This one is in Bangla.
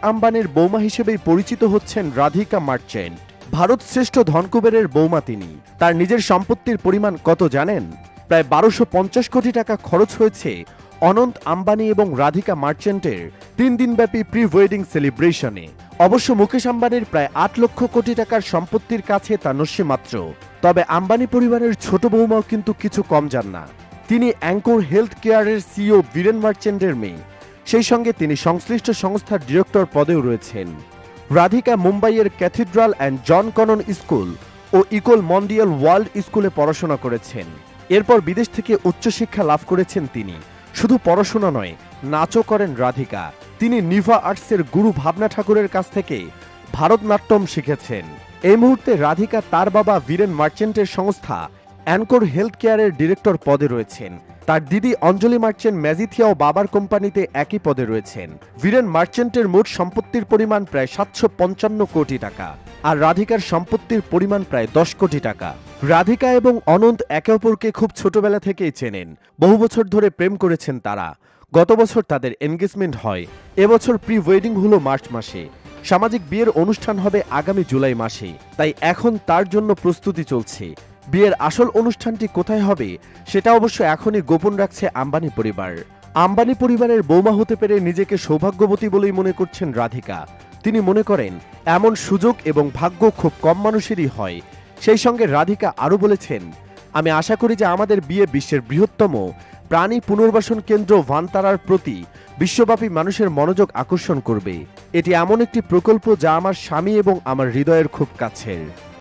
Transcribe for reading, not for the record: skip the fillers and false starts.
আম্বানির বৌমা হিসেবেই পরিচিত হচ্ছেন রাধিকা মার্চেন্ট। ভারত শ্রেষ্ঠ ধনকুবেরের বৌমা তিনি। তার নিজের সম্পত্তির পরিমাণ কত জানেন? প্রায় 1250 কোটি টাকা খরচ হয়েছে অনন্ত আম্বানি এবং রাধিকা মার্চেন্টের 3 দিনব্যাপী প্রি ওয়েডিং সেলিব্রেশনে। অবশ্য মুকেশ আম্বানির প্রায় 8 লক্ষ কোটি টাকার সম্পত্তির কাছে তা নস্যিমাত্র। তবে আম্বানি পরিবারের ছোট বৌমাও কিন্তু কিছু কম যান না। তিনি অ্যাঙ্কর হেলথ কেয়ারের সিইও বীরেন মার্চেন্টের মেয়ে। সেই সঙ্গে তিনি সংশ্লিষ্ট সংস্থার ডিরেক্টর পদেও রয়েছেন। রাধিকা মুম্বাইয়ের Cathedral and John Connon School ও ইকোল মন্ডিয়াল ওয়ার্ল্ড স্কুলে পড়াশোনা করেছেন। এরপর বিদেশ থেকে উচ্চশিক্ষা লাভ করেছেন তিনি। শুধু পড়াশোনা নয়, নাচও করেন রাধিকা। তিনি নিভা আর্টসের গুরু ভাবনা ঠাকুরের কাছ থেকে ভারতনাট্যম শিখেছেন। এই মুহূর্তে রাধিকা তার বাবা বীরেন মার্চেন্টের সংস্থা অ্যাঙ্কর হেলথ কেয়ারের ডিরেক্টর পদে রয়েছেন। তার দিদি অঞ্জলি মার্চেন্ট ম্যাজিথিয়াও বাবার কোম্পানিতে একই পদে রয়েছেন। বীরেন মার্চেন্টের মোট সম্পত্তির পরিমাণ প্রায় 755 কোটি টাকা, আর রাধিকার সম্পত্তির পরিমাণ প্রায় 10 কোটি টাকা। রাধিকা এবং অনন্ত একে অপরকে খুব ছোটবেলা থেকেই চেনেন। বহু বছর ধরে প্রেম করেছেন তারা। গত বছর তাদের এনগেজমেন্ট হয়। এবছর প্রি ওয়েডিং হলো মার্চ মাসে। সামাজিক বিয়ের অনুষ্ঠান হবে আগামী জুলাই মাসে। তাই এখন তার জন্য প্রস্তুতি চলছে। বিয়ের আসল অনুষ্ঠানটি কোথায় হবে সেটা অবশ্য এখনই গোপন রাখছে আম্বানি পরিবার। আম্বানি পরিবারের বৌমা হতে পেরে নিজেকে সৌভাগ্যবতী বলেই মনে করছেন রাধিকা। তিনি মনে করেন এমন সুযোগ এবং ভাগ্য খুব কম মানুষেরই হয়। সেই সঙ্গে রাধিকা আরও বলেছেন, আমি আশা করি যে আমাদের বিয়ে বিশ্বের বৃহত্তম প্রাণী পুনর্বাসন কেন্দ্র ভান্তারার প্রতি বিশ্বব্যাপী মানুষের মনোযোগ আকর্ষণ করবে। এটি এমন একটি প্রকল্প যা আমার স্বামী এবং আমার হৃদয়ের খুব কাছের।